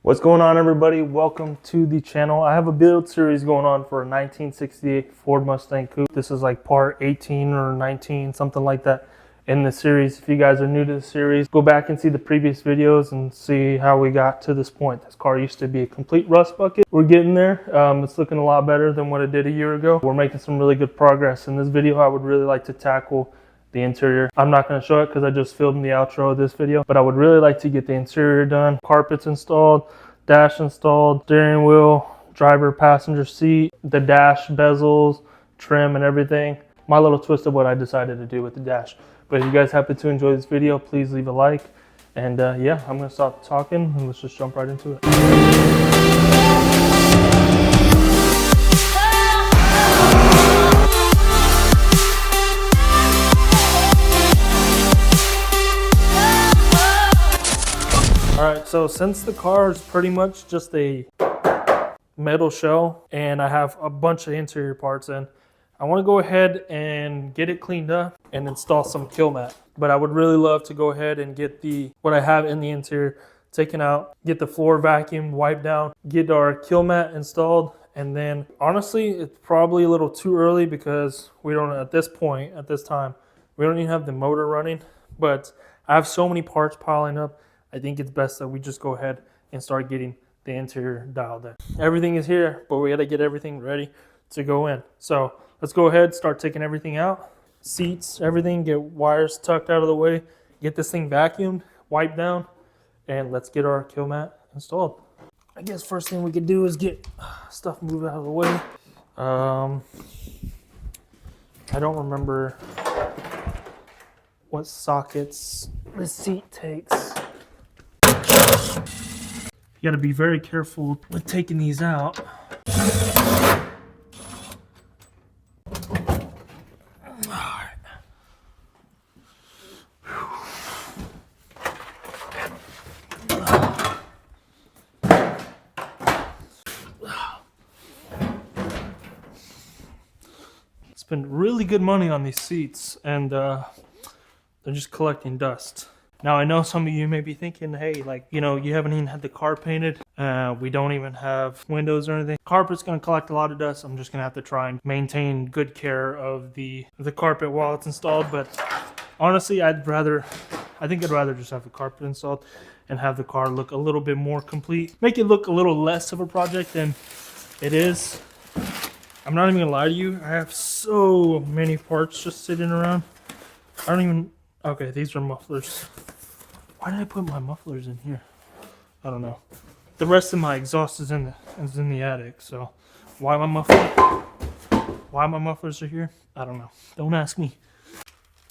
What's going on, everybody? Welcome to the channel. I have a build series going on for a 1968 Ford Mustang Coupe. This is like part 18 or 19, something like that in the series. If you guys are new to the series, go back and see the previous videos and see how we got to this point. This car used to be a complete rust bucket. We're getting there. It's looking a lot better than what it did a year ago. We're making some really good progress. In this video, I would really like to tackle the interior. I'm not going to show it because I just filmed the outro of this video, but I would really like to get the interior done. Carpets installed, dash installed, steering wheel, driver passenger seat, the dash bezels, trim and everything. My little twist of what I decided to do with the dash. But if you guys happen to enjoy this video, please leave a like. And yeah, I'm going to stop talking and let's just jump right into it. Alright, so since the car is pretty much just a metal shell and I have a bunch of interior parts in, I want to go ahead and get it cleaned up and install some kill mat. But I would really love to go ahead and get what I have in the interior taken out, get the floor vacuumed, wiped down, get our kill mat installed. And then honestly, it's probably a little too early because we don't, at this time, we don't even have the motor running. But I have so many parts piling up. I think it's best that we just go ahead and start getting the interior dialed in. Everything is here, but we got to get everything ready to go in. So let's go ahead, start taking everything out. Seats, everything, get wires tucked out of the way, get this thing vacuumed, wiped down, and let's get our kill mat installed. I guess first thing we could do is get stuff moved out of the way. I don't remember what sockets the seat takes. You gotta be very careful with taking these out. Alright. Spend really good money on these seats, and they're just collecting dust. Now, I know some of you may be thinking, hey, like, you know, you haven't even had the car painted. We don't even have windows or anything. Carpet's going to collect a lot of dust. I'm just going to have to try and maintain good care of the carpet while it's installed. But honestly, I think I'd rather just have the carpet installed and have the car look a little bit more complete. Make it look a little less of a project than it is. I'm not even going to lie to you. I have so many parts just sitting around. I don't even... Okay, these are mufflers. Why did I put my mufflers in here? I don't know. The rest of my exhaust is in the attic, so why my mufflers are here? I don't know. Don't ask me.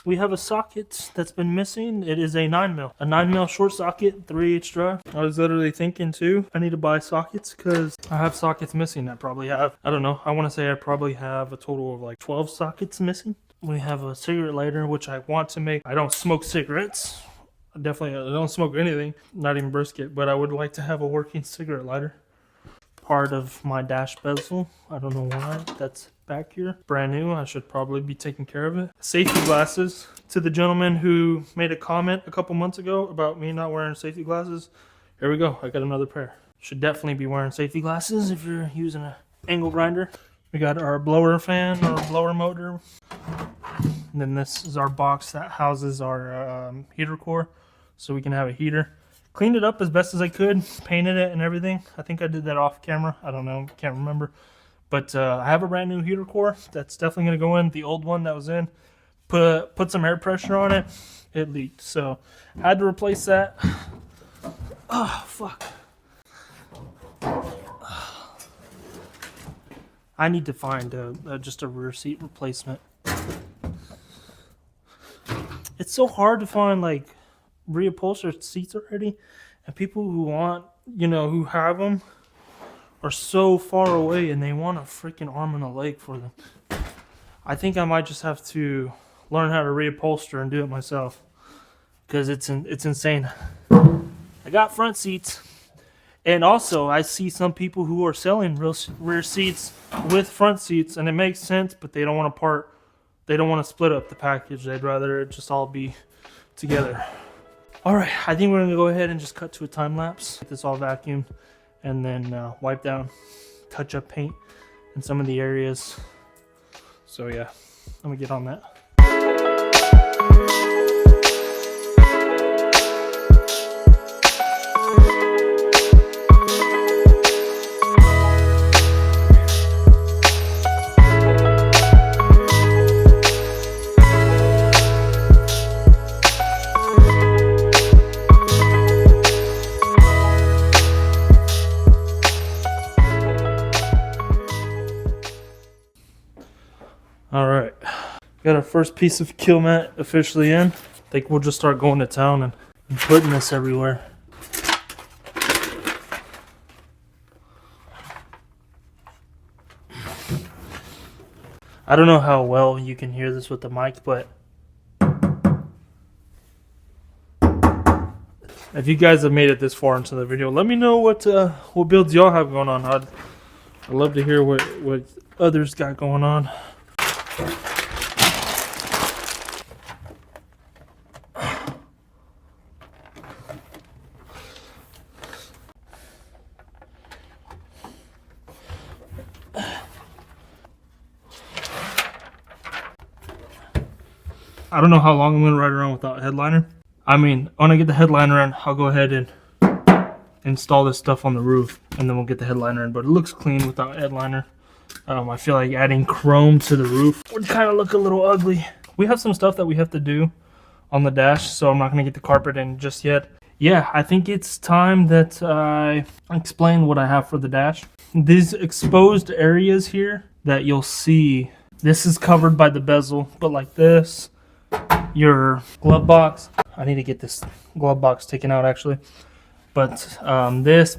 We have a socket that's been missing. It is a 9mm. A 9mm short socket, 3/8 drive. I was literally thinking too, I need to buy sockets because I have sockets missing. I probably have, I don't know, I want to say I probably have a total of like 12 sockets missing. We have a cigarette lighter, which I want to make. I don't smoke cigarettes. I don't smoke anything, not even brisket, but I would like to have a working cigarette lighter. Part of my dash bezel. I don't know why that's back here. Brand new. I should probably be taking care of it. Safety glasses. To the gentleman who made a comment a couple months ago about me not wearing safety glasses, here we go. I got another pair. Should definitely be wearing safety glasses if you're using an angle grinder. We got our blower fan, our blower motor. And then this is our box that houses our heater core, so we can have a heater. Cleaned it up as best as I could, painted it and everything. I think I did that off camera. I don't know, can't remember. But I have a brand new heater core that's definitely going to go in. The old one that was in, put some air pressure on it. It leaked, so I had to replace that. Oh, fuck. I need to find just a rear seat replacement. It's so hard to find like reupholstered seats already, and people who want, you know, who have them are so far away and they want a freaking arm and a leg for them. I think I might just have to learn how to reupholster and do it myself because it's insane. I got front seats. And also, I see some people who are selling rear seats with front seats, and it makes sense, but they don't want to split up the package. They'd rather it just all be together. All right, I think we're gonna go ahead and just cut to a time lapse. Get this all vacuumed and then wipe down, touch up paint in some of the areas. So yeah, let me get on that. All right, got our first piece of kill mat officially in. I think we'll just start going to town and putting this everywhere. I don't know how well you can hear this with the mic, but if you guys have made it this far into the video, let me know what builds y'all have going on. I'd love to hear what others got going on. I don't know how long I'm going to ride around without a headliner. I mean, when I get the headliner in, I'll go ahead and install this stuff on the roof, and then we'll get the headliner in. But it looks clean without headliner. I feel like adding chrome to the roof would kind of look a little ugly. We have some stuff that we have to do on the dash, so I'm not going to get the carpet in just yet. Yeah, I think it's time that I explain what I have for the dash. These exposed areas here that you'll see, this is covered by the bezel, but like this, your glove box. I need to get this glove box taken out actually. But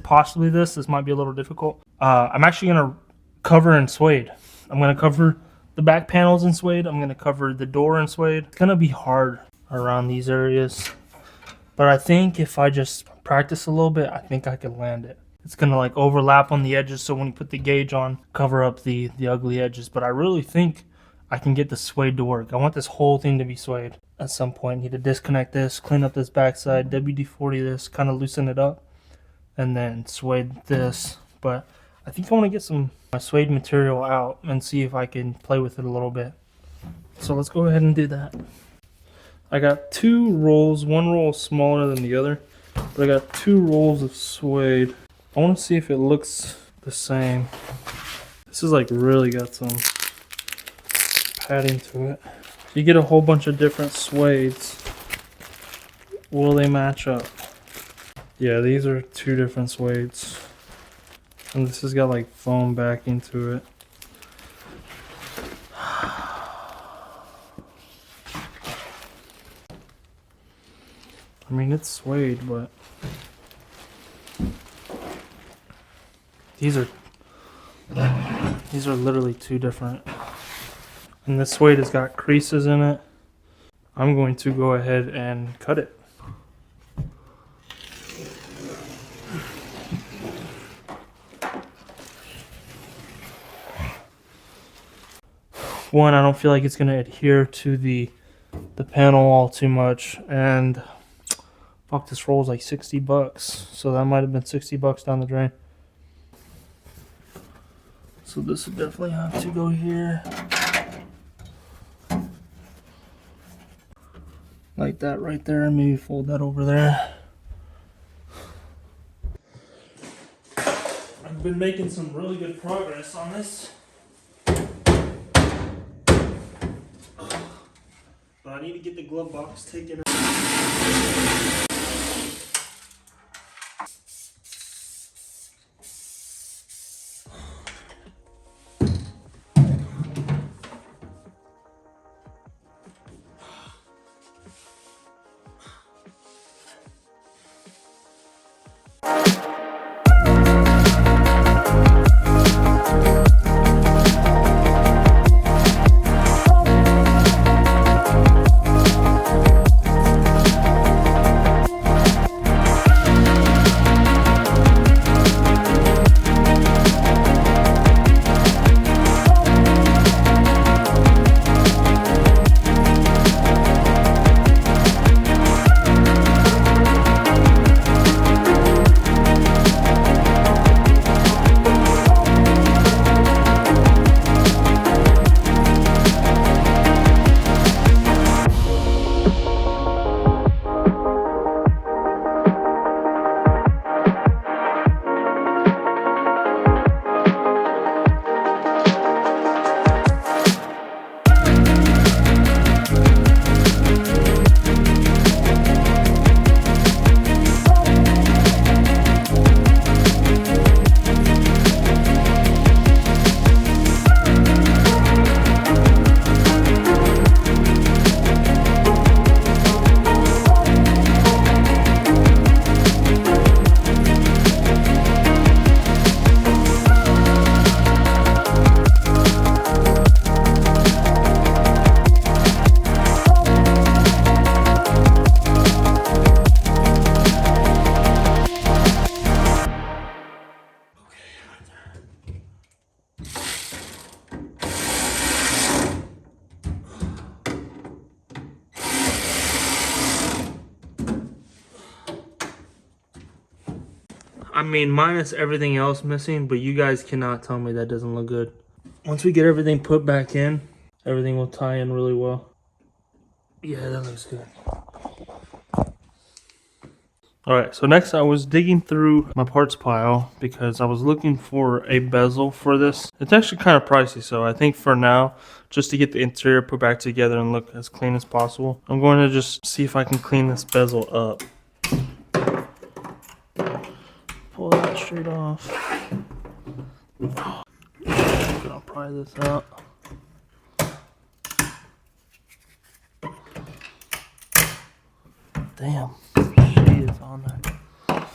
possibly this might be a little difficult. I'm actually going to cover in suede. I'm going to cover the back panels in suede. I'm going to cover the door in suede. It's going to be hard around these areas. But I think if I just practice a little bit, I think I can land it. It's going to like overlap on the edges, so when you put the gauge on, cover up the ugly edges. But I really think I can get the suede to work. I want this whole thing to be suede at some point. Need to disconnect this, clean up this backside, WD-40 this, kind of loosen it up, and then suede this. But I think I want to get some suede material out and see if I can play with it a little bit. So let's go ahead and do that. I got two rolls. One roll is smaller than the other, but I got two rolls of suede. I want to see if it looks the same. This is like really got some padding to it. You get a whole bunch of different suedes. Will they match up? Yeah, these are two different suedes. And this has got like foam backing to it. I mean, it's suede, but these are literally two different. And this suede has got creases in it. I'm going to go ahead and cut it. One, I don't feel like it's going to adhere to the panel all too much, and fuck, this roll is like $60, so that might have been $60 down the drain. So this would definitely have to go here. Like that right there, and maybe fold that over there. I've been making some really good progress on this. But I need to get the glove box taken out. I mean, minus everything else missing, but you guys cannot tell me that doesn't look good. Once we get everything put back in, everything will tie in really well. Yeah, that looks good. Alright, so next I was digging through my parts pile because I was looking for a bezel for this. It's actually kind of pricey, so I think for now, just to get the interior put back together and look as clean as possible, I'm going to just see if I can clean this bezel up. Pull that straight off. I'm gonna pry this out. Damn, she is on there.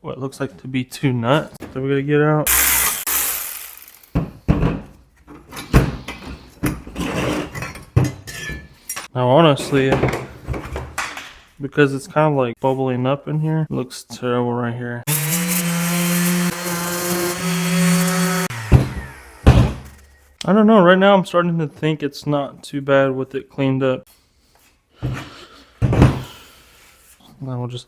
What looks like to be two nuts that we're gonna get out. Now, honestly, because it's kind of like bubbling up in here, it looks terrible right here. I don't know, right now I'm starting to think it's not too bad with it cleaned up. Then we'll just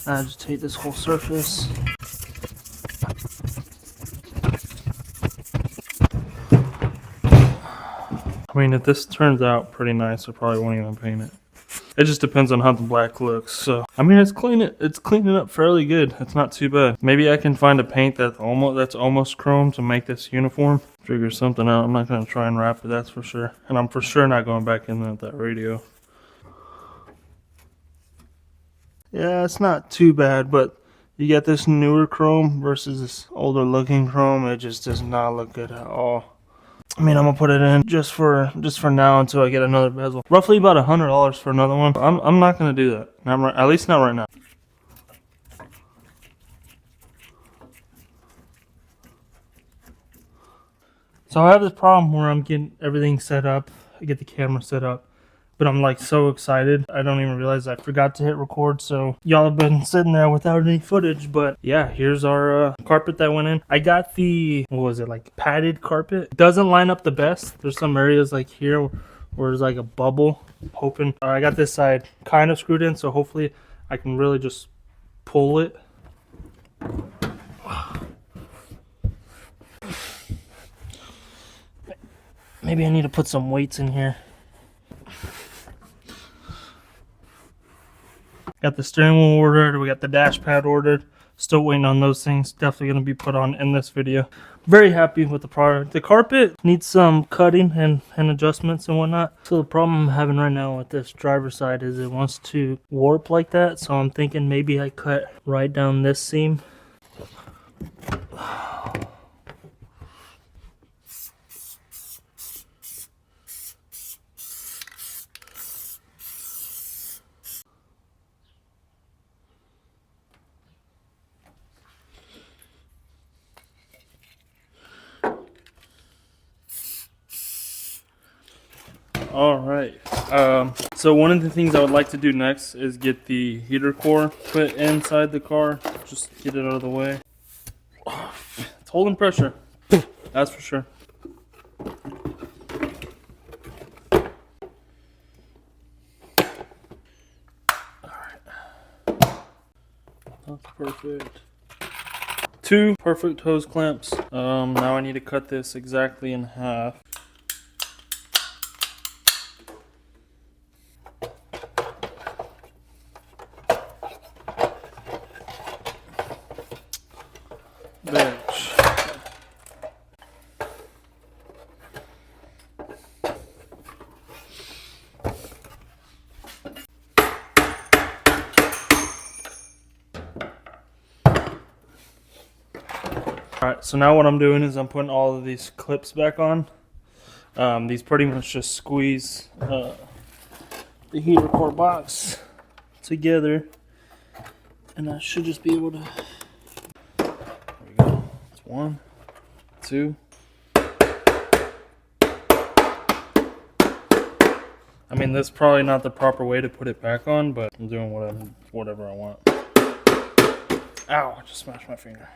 agitate this whole surface. I mean, if this turns out pretty nice, I probably won't even paint it. It just depends on how the black looks. So, I mean, it's cleaning up fairly good. It's not too bad. Maybe I can find a paint that's almost chrome to make this uniform. Figure something out. I'm not gonna try and wrap it, that's for sure. And I'm for sure not going back in there with that radio. Yeah, it's not too bad, but you get this newer chrome versus this older looking chrome. It just does not look good at all. I mean, I'm gonna put it in just for now until I get another bezel. Roughly about $100 for another one. I'm not gonna do that. At least not right now. So I have this problem where I'm getting everything set up. I get the camera set up, but I'm like so excited. I don't even realize I forgot to hit record. So y'all have been sitting there without any footage, but yeah, here's our carpet that went in. I got the, what was it, like padded carpet. It doesn't line up the best. There's some areas like here where there's like a bubble. Hoping I got this side kind of screwed in, so hopefully I can really just pull it. Maybe I need to put some weights in here. Got the steering wheel ordered. We got the dash pad ordered. Still waiting on those things. Definitely going to be put on in this video. Very happy with the product. The carpet needs some cutting and adjustments and whatnot. So the problem I'm having right now with this driver's side is it wants to warp like that. So I'm thinking maybe I cut right down this seam. All right, so one of the things I would like to do next is get the heater core put inside the car. Just get it out of the way. It's holding pressure, that's for sure. All right, that's perfect. 2 perfect hose clamps. Now I need to cut this exactly in half. Alright, so now what I'm doing is I'm putting all of these clips back on. These pretty much just squeeze the heater core box together, and I should just be able to. There we go. It's 1, 2. I mean, that's probably not the proper way to put it back on, but I'm doing whatever I want. Ow, I just smashed my finger.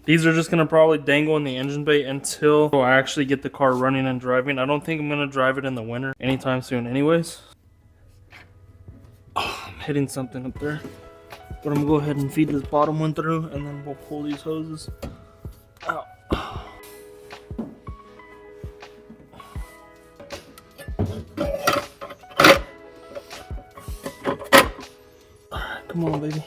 These are just going to probably dangle in the engine bay until I actually get the car running and driving. I don't think I'm going to drive it in the winter anytime soon anyways. Oh, I'm hitting something up there. But I'm going to go ahead and feed this bottom one through, and then we'll pull these hoses out. Alright, come on, baby.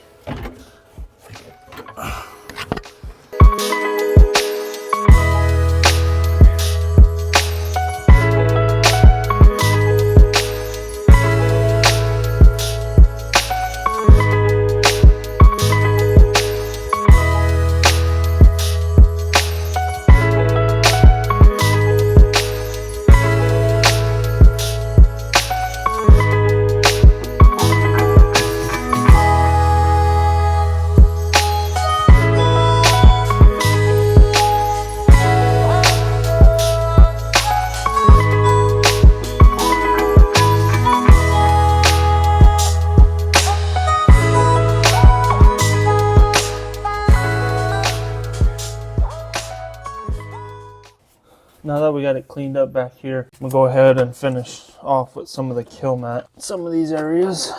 Now that we got it cleaned up back here, we'll go ahead and finish off with some of the kill mat. Some of these areas.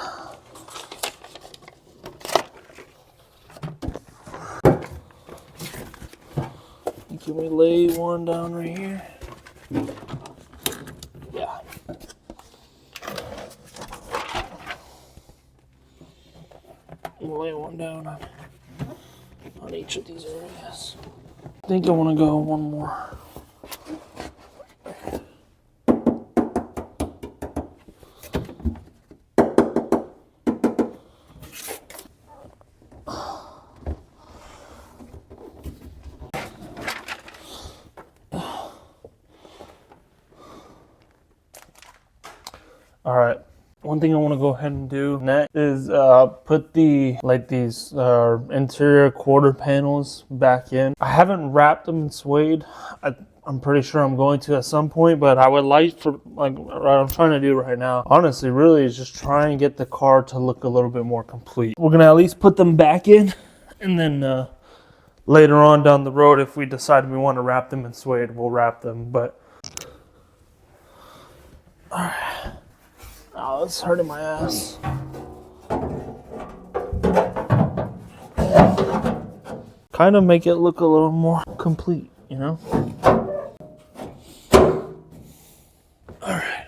Can we lay one down right here? Yeah. We'll lay one down on each of these areas. I think I want to go one more. All right, one thing I want to go ahead and do next is put these interior quarter panels back in. I haven't wrapped them in suede. I'm pretty sure I'm going to at some point, but I would like for, like what I'm trying to do right now, honestly, really is just try and get the car to look a little bit more complete. We're going to at least put them back in, and then later on down the road, if we decide we want to wrap them in suede, we'll wrap them. But all right. Oh, it's hurting my ass. Kind of make it look a little more complete, you know? All right.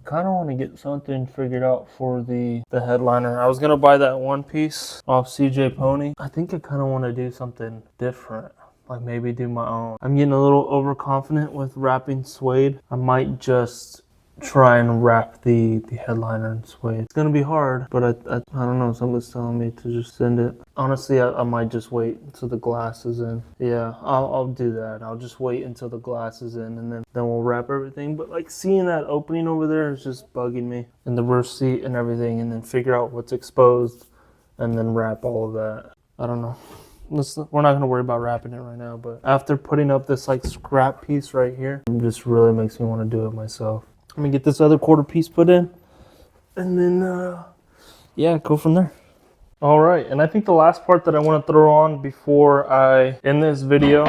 Kind of want to get something figured out for the headliner. I was gonna buy that one piece off CJ Pony. I think I kind of want to do something different, like maybe do my own. I'm getting a little overconfident with wrapping suede. I might just try and wrap the headliner in suede. It's gonna be hard, but I don't know, something's telling me to just send it. Honestly, I might just wait until the glass is in. Yeah, I'll do that. I'll just wait until the glass is in, and then we'll wrap everything. But like seeing that opening over there is just bugging me, and the rear seat and everything, and then figure out what's exposed and then wrap all of that. I don't know. We're not going to worry about wrapping it right now, but after putting up this like scrap piece right here, it just really makes me want to do it myself. I'm gonna get this other quarter piece put in, and then yeah, go from there. All right, and I think the last part that I want to throw on before I end this video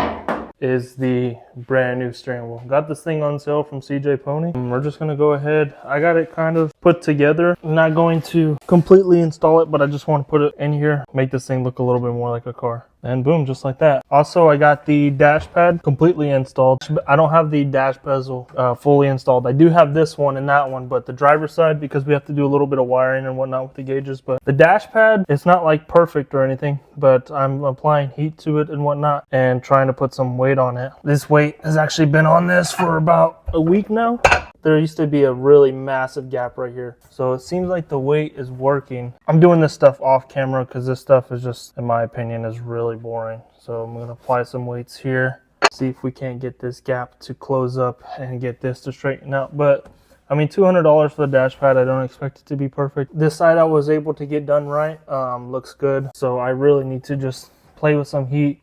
is the brand new steering wheel. Got this thing on sale from CJ Pony. We're just gonna go ahead. I got it kind of put together. I'm not going to completely install it, but I just want to put it in here, make this thing look a little bit more like a car. And boom, just like that. Also, I got the dash pad completely installed. I don't have the dash bezel fully installed. I do have this one and that one, but the driver's side, because we have to do a little bit of wiring and whatnot with the gauges. But the dash pad, it's not like perfect or anything, but I'm applying heat to it and whatnot and trying to put some weight on it. This weight has actually been on this for about a week now. There used to be a really massive gap right here. So it seems like the weight is working. I'm doing this stuff off camera because this stuff is just, in my opinion, is really boring. So I'm gonna apply some weights here, see if we can't get this gap to close up and get this to straighten out. But I mean, $200 for the dash pad, I don't expect it to be perfect. This side I was able to get done right, looks good. So I really need to just play with some heat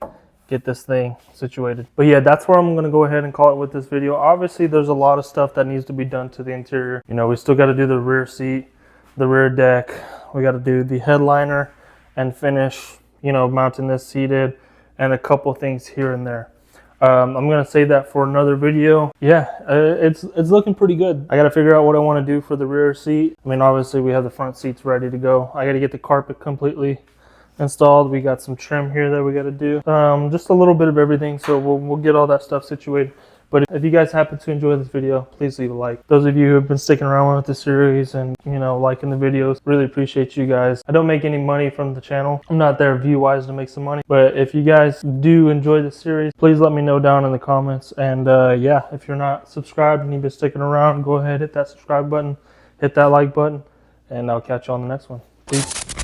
get this thing situated. But yeah, that's where I'm going to go ahead and call it with this video. Obviously, there's a lot of stuff that needs to be done to the interior. You know, we still got to do the rear seat, the rear deck. We got to do the headliner and finish, you know, mounting this seated and a couple things here and there. I'm going to save that for another video. Yeah, it's looking pretty good. I got to figure out what I want to do for the rear seat. I mean, obviously we have the front seats ready to go. I got to get the carpet completely installed. We got some trim here that we got to do. Just a little bit of everything. So we'll get all that stuff situated. But if you guys happen to enjoy this video, please leave a like. Those of you who have been sticking around with the series and, you know, liking the videos, really appreciate you guys. I don't make any money from the channel. I'm not there view-wise to make some money. But if you guys do enjoy the series, please let me know down in the comments. And yeah, if you're not subscribed and you've been sticking around, go ahead, hit that subscribe button, hit that like button, and I'll catch you on the next one. Peace.